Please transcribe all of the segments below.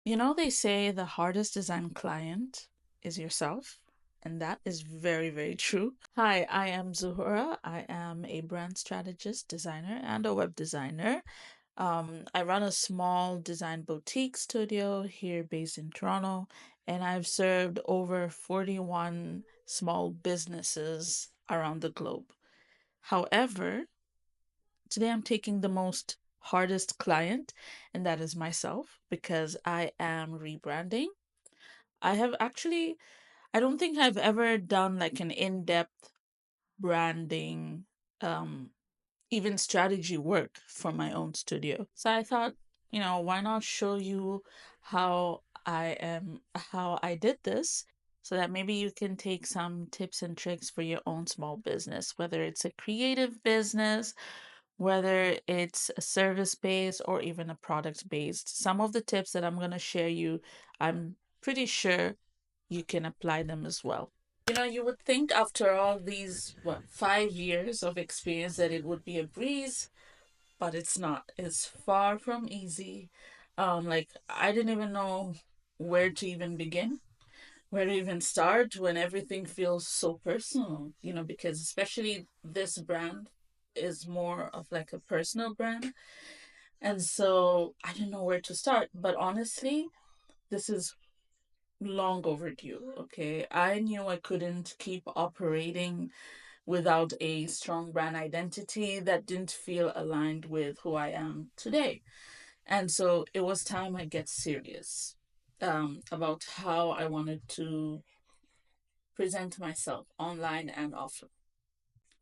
You know, they say the hardest design client is yourself, and that is very, very true. Hi, I am Zuhura. I am a brand strategist, designer, and a web designer. I run a small design boutique studio here based in Toronto, and I've served over 41 small businesses around the globe. However, today I'm taking the most hardest client, and that is myself because I am rebranding. I have actually, I don't think I've ever done like an in-depth branding, um, even strategy work for my own studio. So I thought, why not show you how I did this so that maybe you can take some tips and tricks for your own small business, whether it's a creative business, whether it's a service based or even a product based. Some of the tips that I'm going to share you, I'm pretty sure you can apply them as well. You would think after all these, 5 years of experience that it would be a breeze, but it's not. It's far from easy. Like I didn't even know where to even begin, where to even start when everything feels so personal, because especially this brand is more of like a personal brand. And so I didn't know where to start. But honestly, this is long overdue. Okay. I knew I couldn't keep operating without a strong brand identity that didn't feel aligned with who I am today. And so it was time I get serious about how I wanted to present myself online and offline.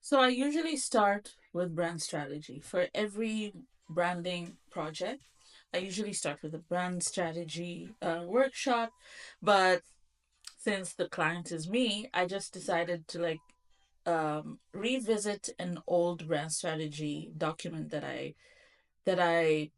So I usually start with brand strategy. For every branding project, I usually start with a brand strategy workshop. But since the client is me, I just decided to revisit an old brand strategy document that I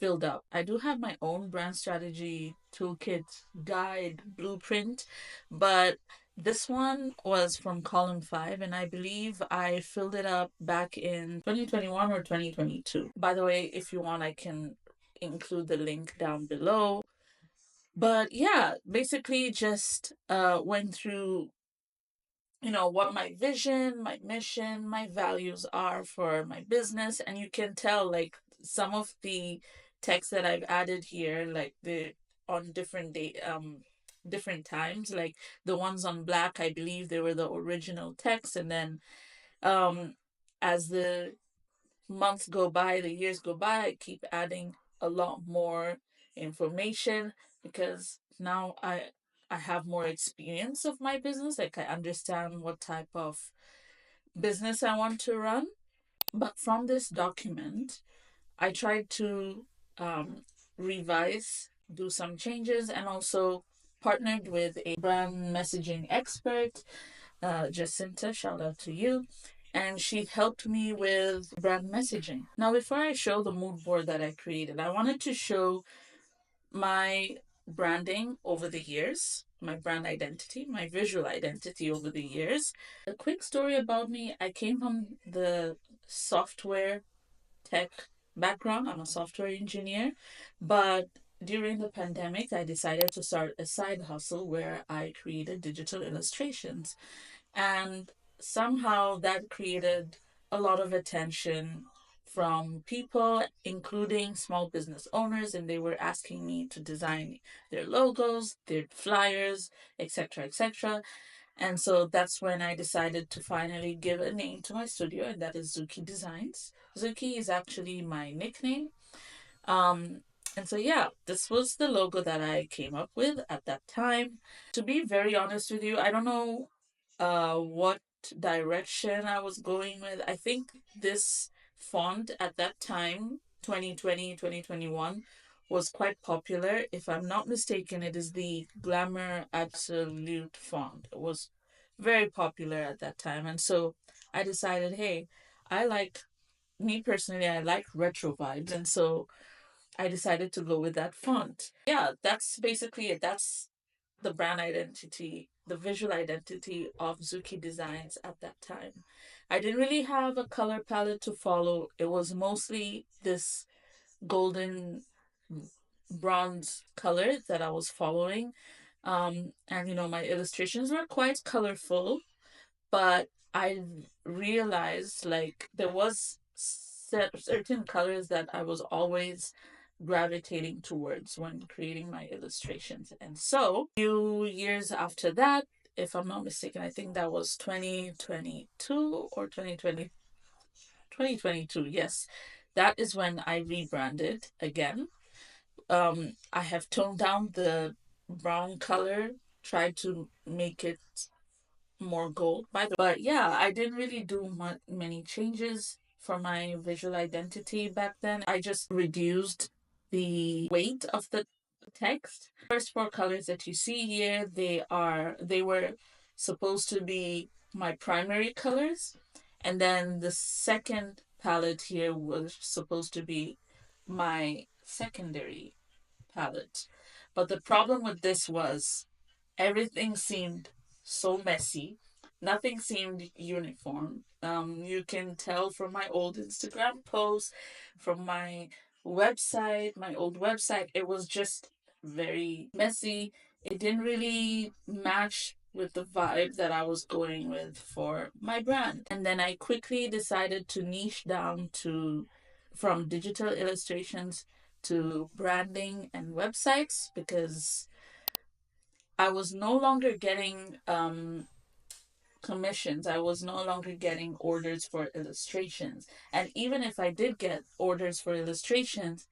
filled up. I do have my own brand strategy toolkit guide blueprint, but this one was from column 5, and I believe I filled it up back in 2021 or 2022. By the way, if you want, I can include the link down below. But yeah, basically just went through what my vision, my mission, my values are for my business. And you can tell, like, some of the text that I've added here, like the on different times, like the ones on black, I believe they were the original text. And then um as the months go by, the years go by, I keep adding a lot more information because now I have more experience of my business. Like I understand what type of business I want to run. But from this document, I tried to um, revise, do some changes, and also partnered with a brand messaging expert, Jacinta, shout out to you. And she helped me with brand messaging. Now, before I show the mood board that I created, I wanted to show my branding over the years, my brand identity, my visual identity over the years. A quick story about me: I came from the software tech background. I'm a software engineer, but during the pandemic, I decided to start a side hustle where I created digital illustrations. And somehow that created a lot of attention from people, including small business owners, and they were asking me to design their logos, their flyers, etc., etc. And so that's when I decided to finally give a name to my studio, and that is Zuki Designs. Zuki is actually my nickname. Um, and so, yeah, this was the logo that I came up with at that time. To be very honest with you, I don't know what direction I was going with. I think this font at that time, 2020, 2021, was quite popular. If I'm not mistaken, it is the Glamour Absolute font. It was very popular at that time. And so I decided, hey, I like, me personally, I like retro vibes. And so I decided to go with that font. Yeah, that's basically it. That's the brand identity, the visual identity of Zuki Designs at that time. I didn't really have a color palette to follow. It was mostly this golden bronze color that I was following. And my illustrations were quite colorful, but I realized like there was certain colors that I was always gravitating towards when creating my illustrations. And so, a few years after that, if I'm not mistaken, I think that was 2022 or 2022. Yes. That is when I rebranded again. I have toned down the brown color, tried to make it more gold by the way. But yeah, I didn't really do many changes for my visual identity back then. I just reduced the weight of the text. First four colors that you see here, they were supposed to be my primary colors, and then the second palette here was supposed to be my secondary palette. But the problem with this was everything seemed so messy. Nothing seemed uniform. You can tell from my old Instagram posts, from my old website, it was just very messy. It didn't really match with the vibe that I was going with for my brand. And then I quickly decided to niche down to from digital illustrations to branding and websites because I was no longer getting commissions. I was no longer getting orders for illustrations. And even if I did get orders for illustrations,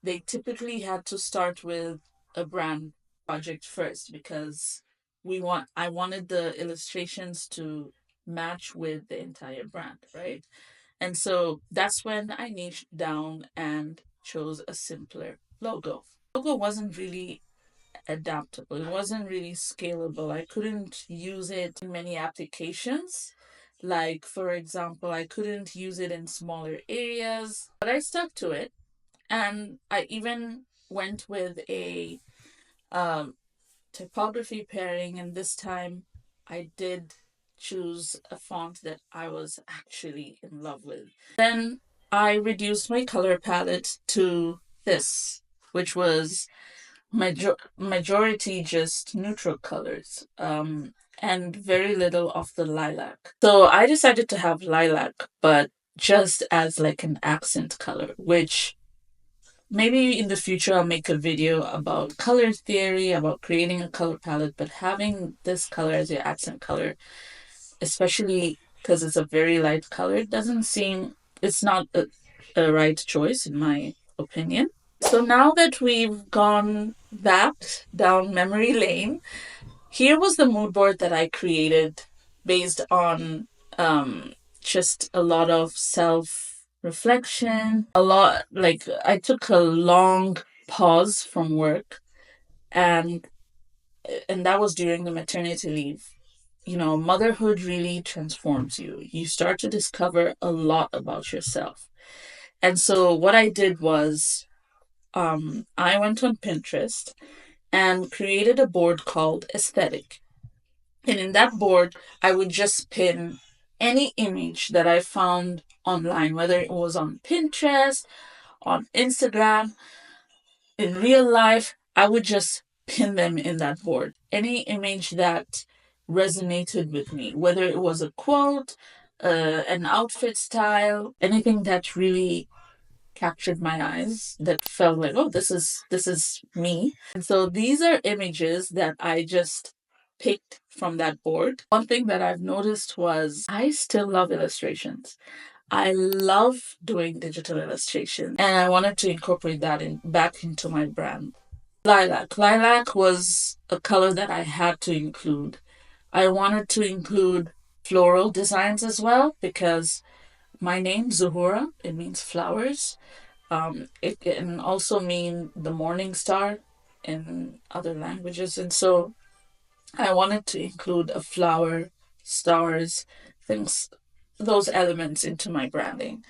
they typically had to start with a brand project first because I wanted the illustrations to match with the entire brand, right? And so that's when I niched down and chose a simpler logo. Logo wasn't really adaptable. It wasn't really scalable. I couldn't use it in many applications. Like, for example, I couldn't use it in smaller areas, but I stuck to it. And I even went with a um, typography pairing, and this time I did choose a font that I was actually in love with. Then I reduced my color palette to this, which was majority just neutral colors, and very little of the lilac. So I decided to have lilac, but just as like an accent color, which maybe in the future I'll make a video about color theory, about creating a color palette, but having this color as your accent color, especially because it's a very light color, it's not a right choice in my opinion. So now that we've gone back down memory lane, here was the mood board that I created based on just a lot of self reflection. A lot, like, I took a long pause from work, and that was during the maternity leave. Motherhood really transforms you. You start to discover a lot about yourself. And so what I did was I went on Pinterest and created a board called Aesthetic. And in that board, I would just pin any image that I found online, whether it was on Pinterest, on Instagram, in real life, I would just pin them in that board. Any image that resonated with me, whether it was a quote, an outfit style, anything that really captured my eyes that felt like, oh, this is me. And so these are images that I just picked from that board. One thing that I've noticed was I still love illustrations. I love doing digital illustration, and I wanted to incorporate that back into my brand. Lilac was a color that I had to include. I wanted to include floral designs as well because my name Zuhura, it means flowers. It can also mean the morning star in other languages. And so I wanted to include a flower, stars, things, those elements into my branding.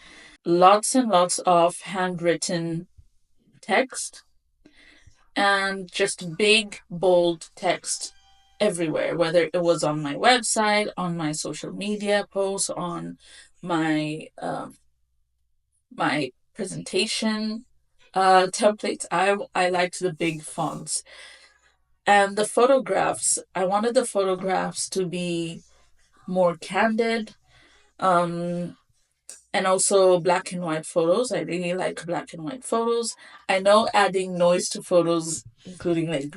Lots and lots of handwritten text and just big, bold text everywhere, whether it was on my website, on my social media posts, on my my presentation Templates. I liked the big fonts. And the photographs, I wanted the photographs to be more candid. Um, and also black and white photos. I really like black and white photos. I know adding noise to photos, including like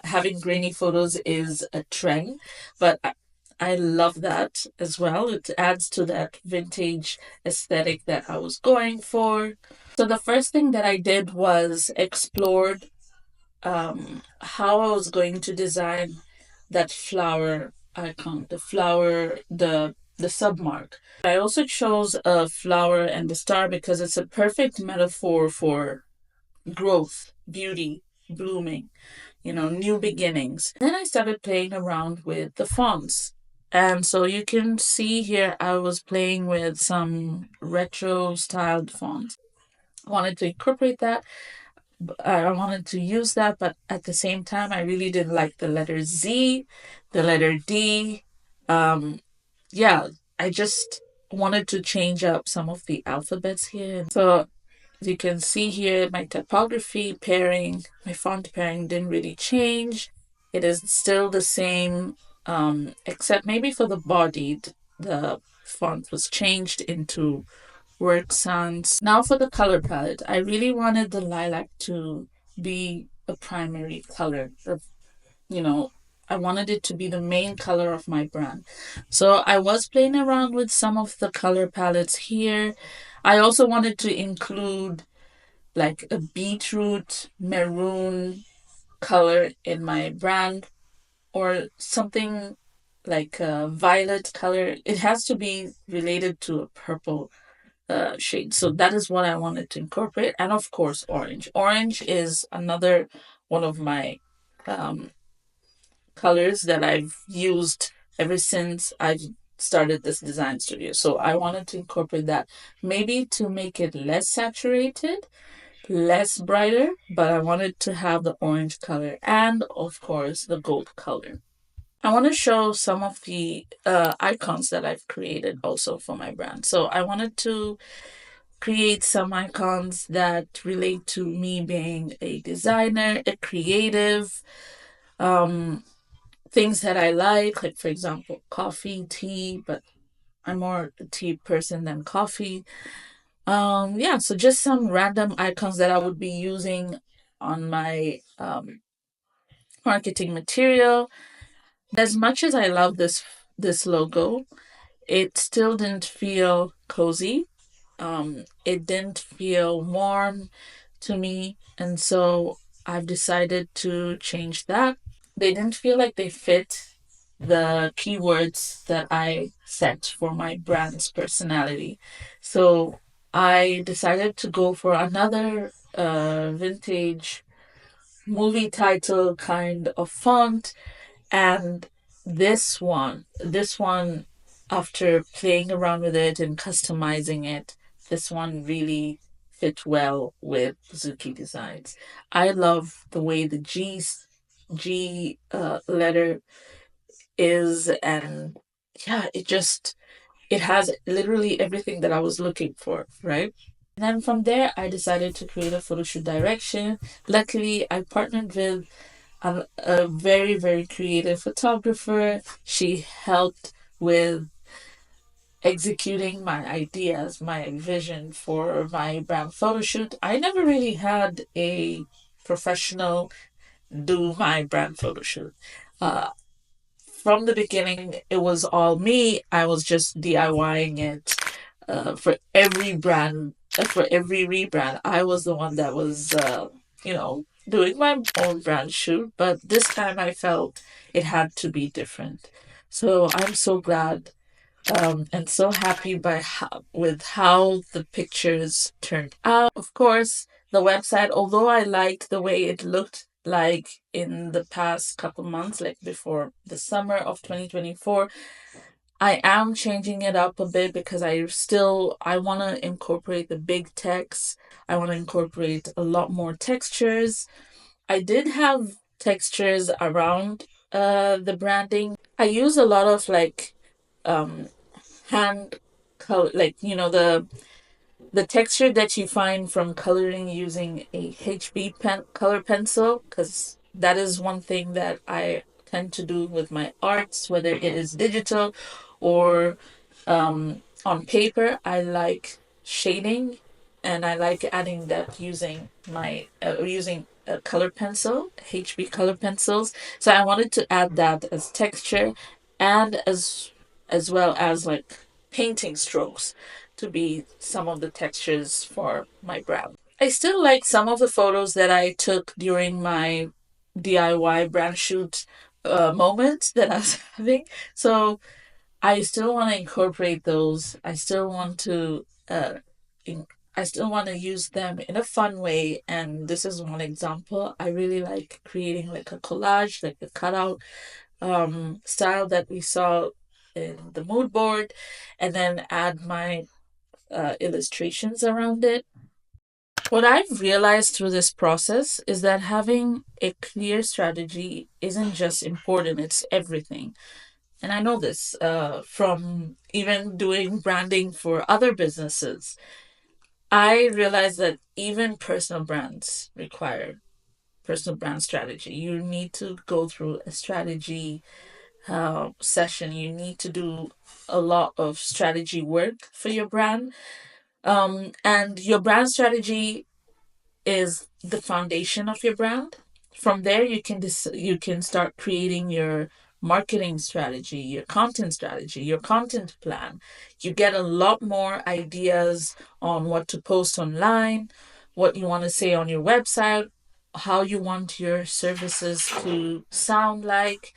having grainy photos is a trend, but I love that as well. It adds to that vintage aesthetic that I was going for. So the first thing that I did was explored how I was going to design that flower icon, the submark. I also chose a flower and the star because it's a perfect metaphor for growth, beauty, blooming, new beginnings. Then I started playing around with the fonts. And so you can see here, I was playing with some retro styled fonts. I wanted to incorporate that. I wanted to use that, but at the same time, I really didn't like the letter Z, the letter D. Um, yeah, I just wanted to change up some of the alphabets here. So as you can see here, my typography pairing, my font pairing didn't really change. It is still the same, except maybe for the body, the font was changed into work sans. Now for the color palette, I really wanted the lilac to be a primary color. You know, I wanted it to be the main color of my brand. So I was playing around with some of the color palettes here. I also wanted to include like a beetroot maroon color in my brand or something like a violet color. It has to be related to a purple shade. So that is what I wanted to incorporate. And of course, orange. Orange is another one of my um, colors that I've used ever since I've started this design studio. So I wanted to incorporate that maybe to make it less saturated, less brighter, but I wanted to have the orange color and, of course, the gold color. I want to show some of the icons that I've created also for my brand. So I wanted to create some icons that relate to me being a designer, a creative, um, things that I like for example, coffee, tea, but I'm more a tea person than coffee. Yeah, so just some random icons that I would be using on my marketing material. As much as I love this logo, it still didn't feel cozy. It didn't feel warm to me, and so I've decided to change that. They didn't feel like they fit the keywords that I set for my brand's personality. So I decided to go for another vintage movie title kind of font. And this one, after playing around with it and customizing it, this one really fit well with Zuki Designs. I love the way the G letter is, and yeah, it has literally everything that I was looking for, right? And then from there, I decided to create a photo shoot direction. Luckily, I partnered with a very, very creative photographer. She helped with executing my ideas, my vision for my brand photo shoot. I never really had a professional do my brand photo shoot. Uh, from the beginning, it was all me. I was just DIYing it for every brand, for every rebrand. I was the one that was, doing my own brand shoot, but this time I felt it had to be different. So I'm so glad and so happy with how the pictures turned out. Of course, the website, although I liked the way it looked like in the past couple months, like before the summer of 2024, I am changing it up a bit because I want to incorporate the big text. I want to incorporate a lot more textures. I did have textures around the branding. I use a lot of like um hand color, like the the texture that you find from coloring using a color pencil, because that is one thing that I tend to do with my arts, whether it is digital or on paper. I like shading, and I like adding that using my using a color pencil, HB color pencils. So I wanted to add that as texture, and as well as like painting strokes to be some of the textures for my brand. I still like some of the photos that I took during my DIY brand shoot moment that I was having. So I still want to incorporate those. In, I still want to use them in a fun way. And this is one example. I really like creating like a collage, like a cutout style that we saw in the mood board, and then add my illustrations around it. What I've realized through this process is that having a clear strategy isn't just important, it's everything. And I know this from even doing branding for other businesses. I realized that even personal brands require personal brand strategy. You need to go through a strategy session. You need to do a lot of strategy work for your brand. And your brand strategy is the foundation of your brand. From there, you can start creating your marketing strategy, your content plan. You get a lot more ideas on what to post online, what you want to say on your website, how you want your services to sound like,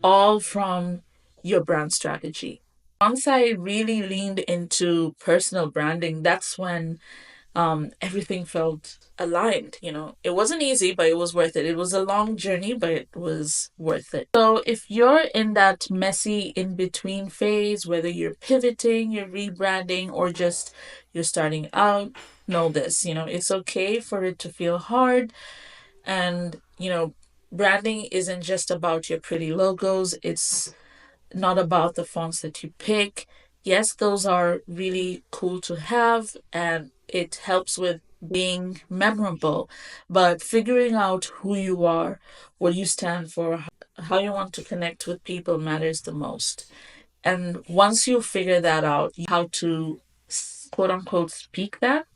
all from your brand strategy. Once I really leaned into personal branding, that's when everything felt aligned. You know, it wasn't easy, but it was worth it. It was a long journey, but it was worth it. So if you're in that messy in between phase, whether you're pivoting, you're rebranding, or just you're starting out, know this, you know, it's okay for it to feel hard. And, you know, branding isn't just about your pretty logos, it's not about the fonts that you pick. Yes, those are really cool to have, and it helps with being memorable, but figuring out who you are, what you stand for, how you want to connect with people matters the most. And once you figure that out, how to quote unquote speak that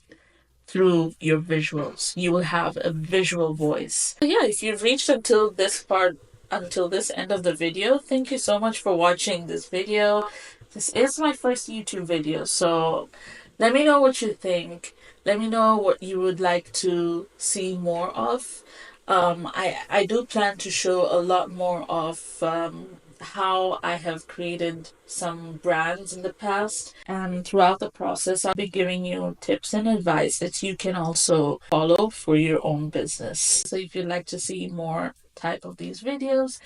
through your visuals. You will have a visual voice. So yeah, if you've reached until this end of the video, thank you so much for watching this video. This is my first YouTube video, so let me know what you think. Let me know what you would like to see more of. I do plan to show a lot more of how I have created some brands in the past. And throughout the process, I'll be giving you tips and advice that you can also follow for your own business. So if you'd like to see more type of these videos,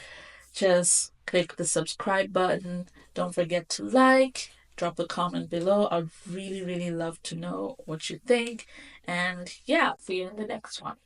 just click the subscribe button. Don't forget to like, drop a comment below. I'd really, really love to know what you think. And yeah, see you in the next one.